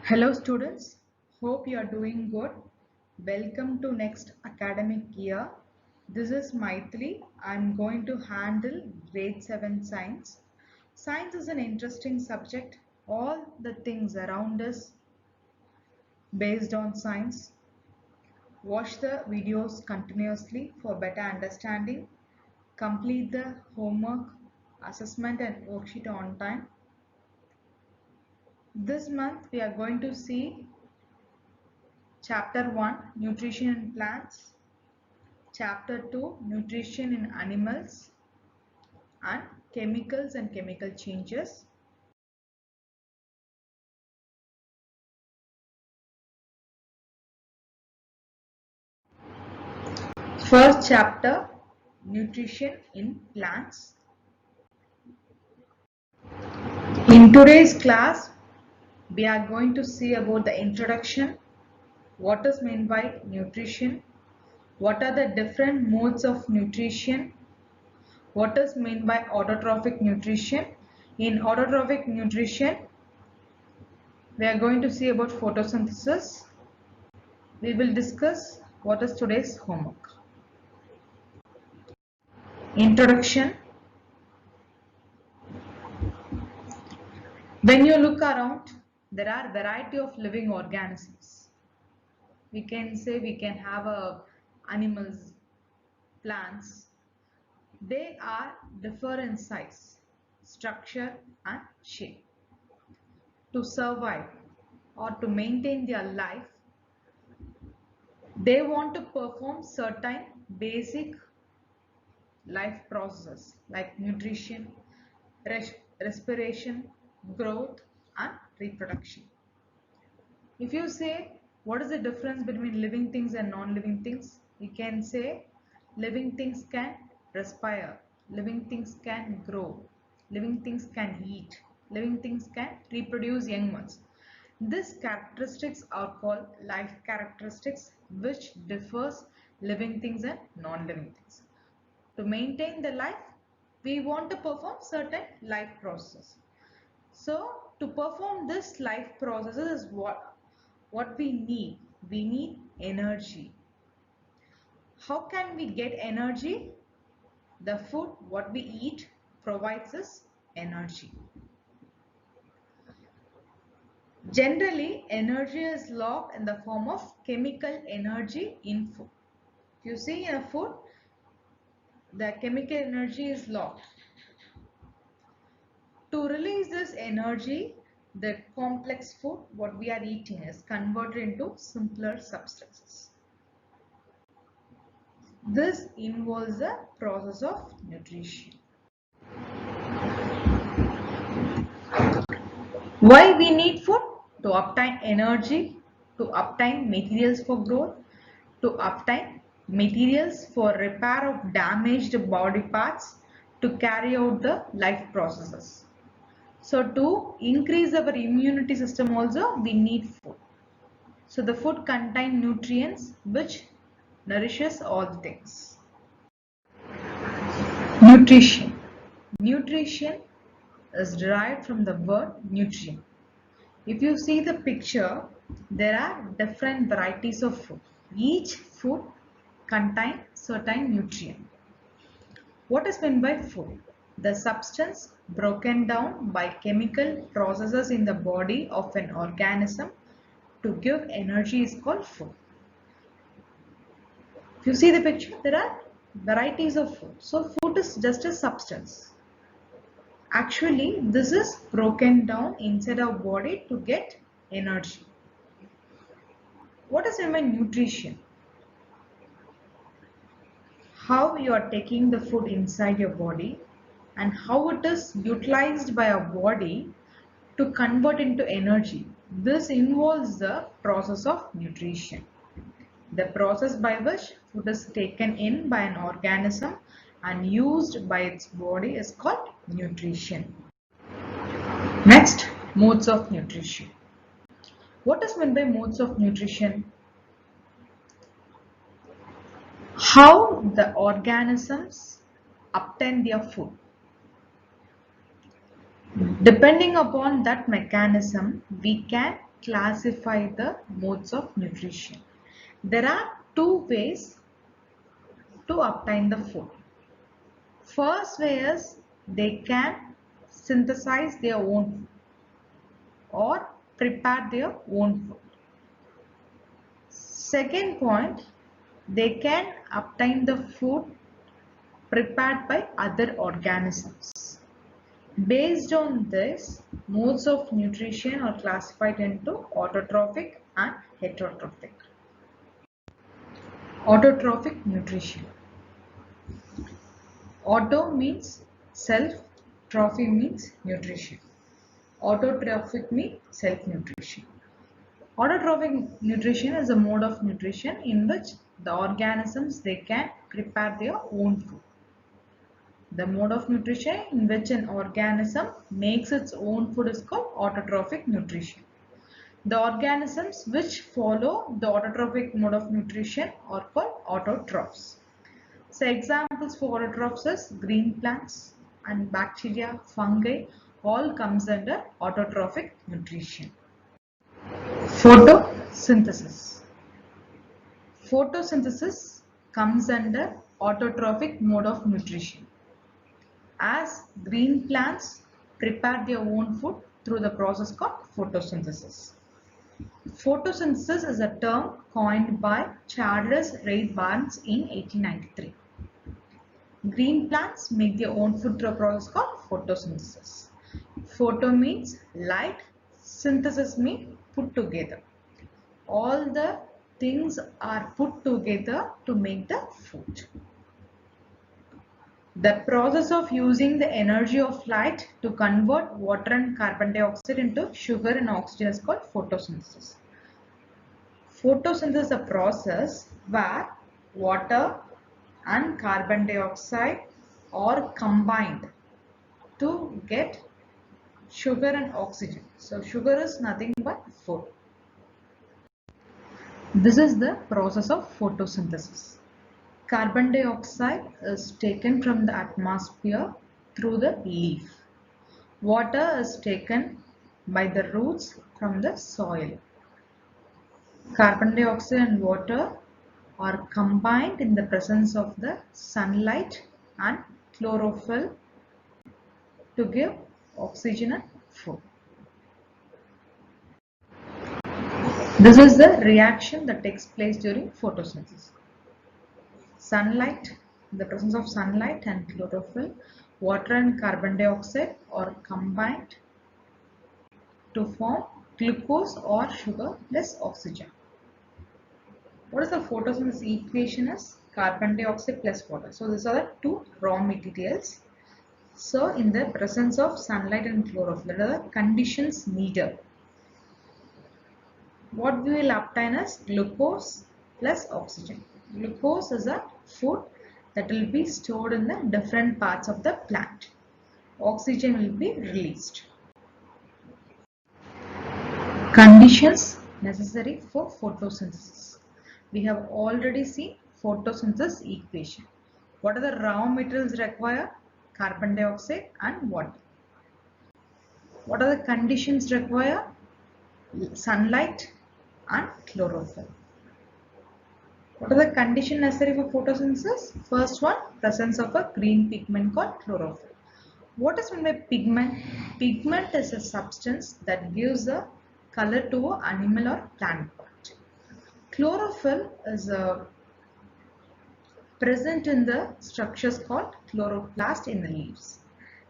Hello students, hope you are doing good. Welcome to next academic year. This is Maithili. I am going to handle grade 7 science. Science is an interesting subject. All the things around us based on science. Watch the videos continuously for better understanding. Complete the homework, assessment and worksheet on time. This month we are going to see Chapter 1 Nutrition in Plants, Chapter 2 Nutrition in Animals, and Chemicals and Chemical Changes. First chapter Nutrition in Plants. In today's class, we are going to see about the introduction, what is meant by nutrition, what are the different modes of nutrition, what is meant by autotrophic nutrition. In autotrophic nutrition, we are going to see about photosynthesis. We will discuss what is today's homework. Introduction. When you look around, there are variety of living organisms. We can say we can have animals, plants. They are differ in size, structure and shape. To survive or to maintain their life, they want to perform certain basic life processes like nutrition, respiration, growth and reproduction. If you say what is the difference between living things and non-living things, you can say living things can respire, living things can grow, living things can eat, living things can reproduce young ones. These characteristics are called life characteristics, which differs living things and non-living things. To maintain the life, we want to perform certain life processes. So to perform this life processes is what we need. We need energy. How can we get energy? The food what we eat provides us energy. Generally, energy is locked in the form of chemical energy in food. You see in a food, the chemical energy is locked. To release this energy, the complex food what we are eating is converted into simpler substances. This involves the process of nutrition. Why we need food? To obtain energy, to obtain materials for growth, to obtain materials for repair of damaged body parts, to carry out the life processes. So to increase our immunity system also we need food. So the food contains nutrients which nourishes all things. Nutrition. Nutrition is derived from the word nutrient. If you see the picture, there are different varieties of food. Each food contains certain nutrient. What is meant by food? The substance broken down by chemical processes in the body of an organism to give energy is called food. If you see the picture, there are varieties of food. So food is just a substance. Actually, this is broken down inside our body to get energy. What is meant by nutrition? How you are taking the food inside your body and how it is utilized by our body to convert into energy. This involves the process of nutrition. The process by which food is taken in by an organism and used by its body is called nutrition. Next, modes of nutrition. What is meant by modes of nutrition? How the organisms obtain their food. Depending upon that mechanism, we can classify the modes of nutrition. There are two ways to obtain the food. First way is they can synthesize their own food or prepare their own food. Second point, they can obtain the food prepared by other organisms. Based on this, modes of nutrition are classified into autotrophic and heterotrophic. Autotrophic nutrition. Auto means self, trophy means nutrition. Autotrophic means self-nutrition. Autotrophic nutrition is a mode of nutrition in which the organisms they can prepare their own food. The mode of nutrition in which an organism makes its own food is called autotrophic nutrition. The organisms which follow the autotrophic mode of nutrition are called autotrophs. So examples for autotrophs is green plants and bacteria, fungi, all comes under autotrophic nutrition. Photosynthesis. Photosynthesis comes under autotrophic mode of nutrition, as green plants prepare their own food through the process called photosynthesis. Photosynthesis is a term coined by Charles Reid Barnes in 1893. Green plants make their own food through a process called photosynthesis. Photo means light, synthesis means put together. All the things are put together to make the food. The process of using the energy of light to convert water and carbon dioxide into sugar and oxygen is called photosynthesis. Photosynthesis is a process where water and carbon dioxide are combined to get sugar and oxygen. So sugar is nothing but food. This is the process of photosynthesis. Carbon dioxide is taken from the atmosphere through the leaf. Water is taken by the roots from the soil. Carbon dioxide and water are combined in the presence of the sunlight and chlorophyll to give oxygen and food. This is the reaction that takes place during photosynthesis. Sunlight, in the presence of sunlight and chlorophyll, water and carbon dioxide are combined to form glucose or sugar plus oxygen. What is the photosynthesis equation is? Carbon dioxide plus water. So these are the two raw materials. So in the presence of sunlight and chlorophyll, the conditions needed. What we will obtain is glucose plus oxygen. Glucose is a food that will be stored in the different parts of the plant. Oxygen will be released. Conditions necessary for photosynthesis. We have already seen photosynthesis equation. What are the raw materials required? Carbon dioxide and water. What are the conditions required? Sunlight and chlorophyll. What are the conditions necessary for photosynthesis? First one, presence of a green pigment called chlorophyll. What is meant by pigment? Pigment is a substance that gives a color to an animal or plant part. Chlorophyll is present in the structures called chloroplast in the leaves.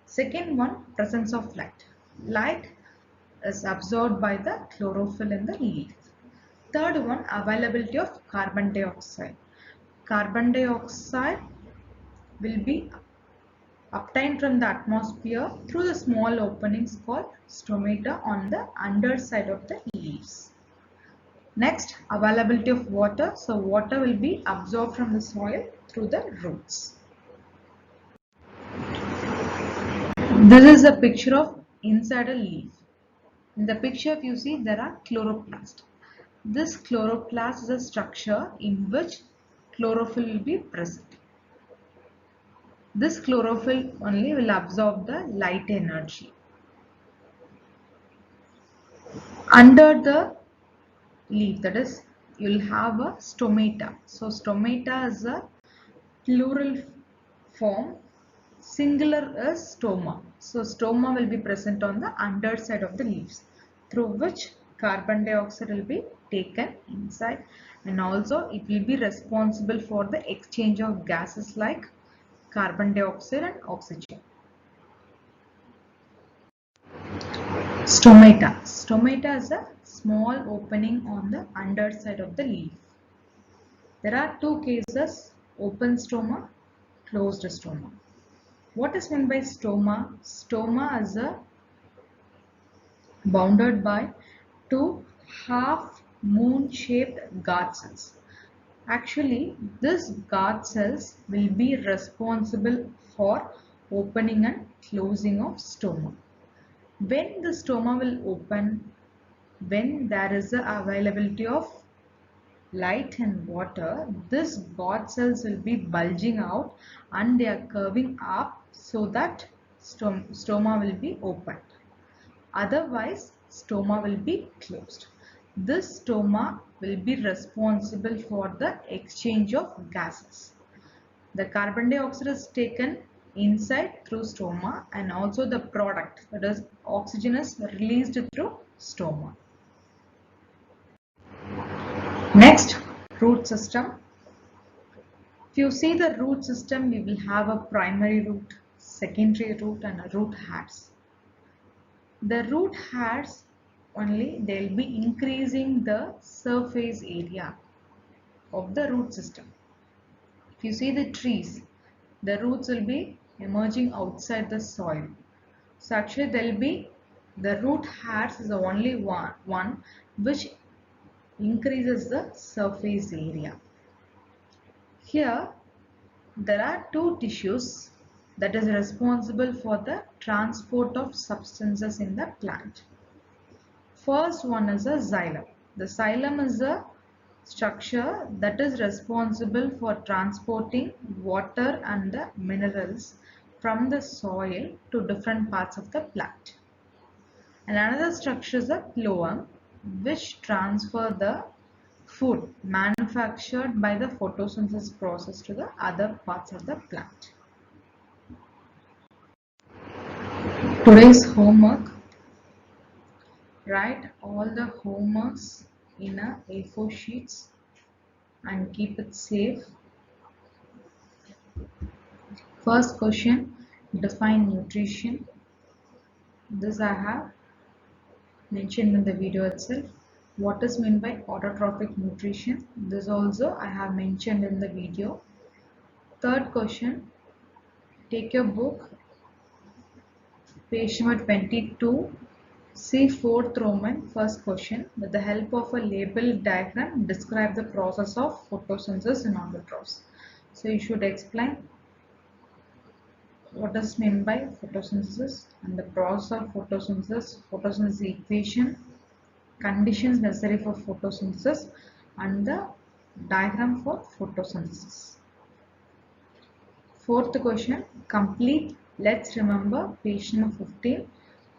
Second one, presence of light. Light is absorbed by the chlorophyll in the leaf. Third one, availability of carbon dioxide. Carbon dioxide will be obtained from the atmosphere through the small openings called stomata on the underside of the leaves. Next, availability of water. So water will be absorbed from the soil through the roots. This is a picture of inside a leaf. In the picture, if you see, there are chloroplast. This chloroplast is a structure in which chlorophyll will be present. This chlorophyll only will absorb the light energy. Under the leaf, that is, you'll have a stomata. So stomata is a plural form, singular is stoma. So stoma will be present on the underside of the leaves, through which carbon dioxide will be taken inside, and also it will be responsible for the exchange of gases like carbon dioxide and oxygen. Stomata. Stomata is a small opening on the underside of the leaf. There are two cases, open stoma, closed stoma. What is meant by stoma? Stoma is a bounded by two half moon shaped guard cells. Actually, this guard cells will be responsible for opening and closing of stoma. When the stoma will open, when there is the availability of light and water, this guard cells will be bulging out and they are curving up so that stoma will be opened. Otherwise, stoma will be closed. This stoma will be responsible for the exchange of gases. The carbon dioxide is taken inside through stoma, and also the product, that is oxygen, is released through stoma. Next, root system. If you see the root system, we will have a primary root, secondary root, and a root hairs. The root hairs only, they will be increasing the surface area of the root system. If you see the trees, the roots will be emerging outside the soil. So actually there will be, the root hairs is the only one which increases the surface area. Here there are two tissues that is responsible for the transport of substances in the plant. First one is a xylem. The xylem is a structure that is responsible for transporting water and the minerals from the soil to different parts of the plant. And another structure is a phloem, which transfer the food manufactured by the photosynthesis process to the other parts of the plant. Today's homework: write all the homeworks in a A4 sheets and keep it safe. First question, define nutrition. This I have mentioned in the video itself. What is meant by autotrophic nutrition? This also I have mentioned in the video. Third question, take your book, page number 22, see 4th Roman, first question. With the help of a label diagram, describe the process of photosynthesis in albatross. So you should explain what is meant by photosynthesis and the process of photosynthesis, photosynthesis equation, conditions necessary for photosynthesis, and the diagram for photosynthesis. Fourth question, complete let's remember, page number 15.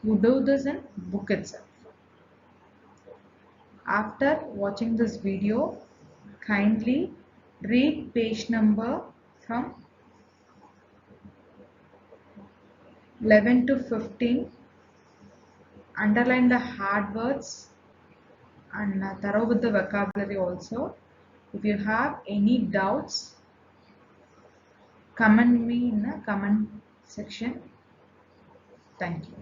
You do this in book itself. After watching this video, kindly read page number from 11 to 15, underline the hard words and thorough with the vocabulary also. If you have any doubts, comment me in the comment section. Thank you.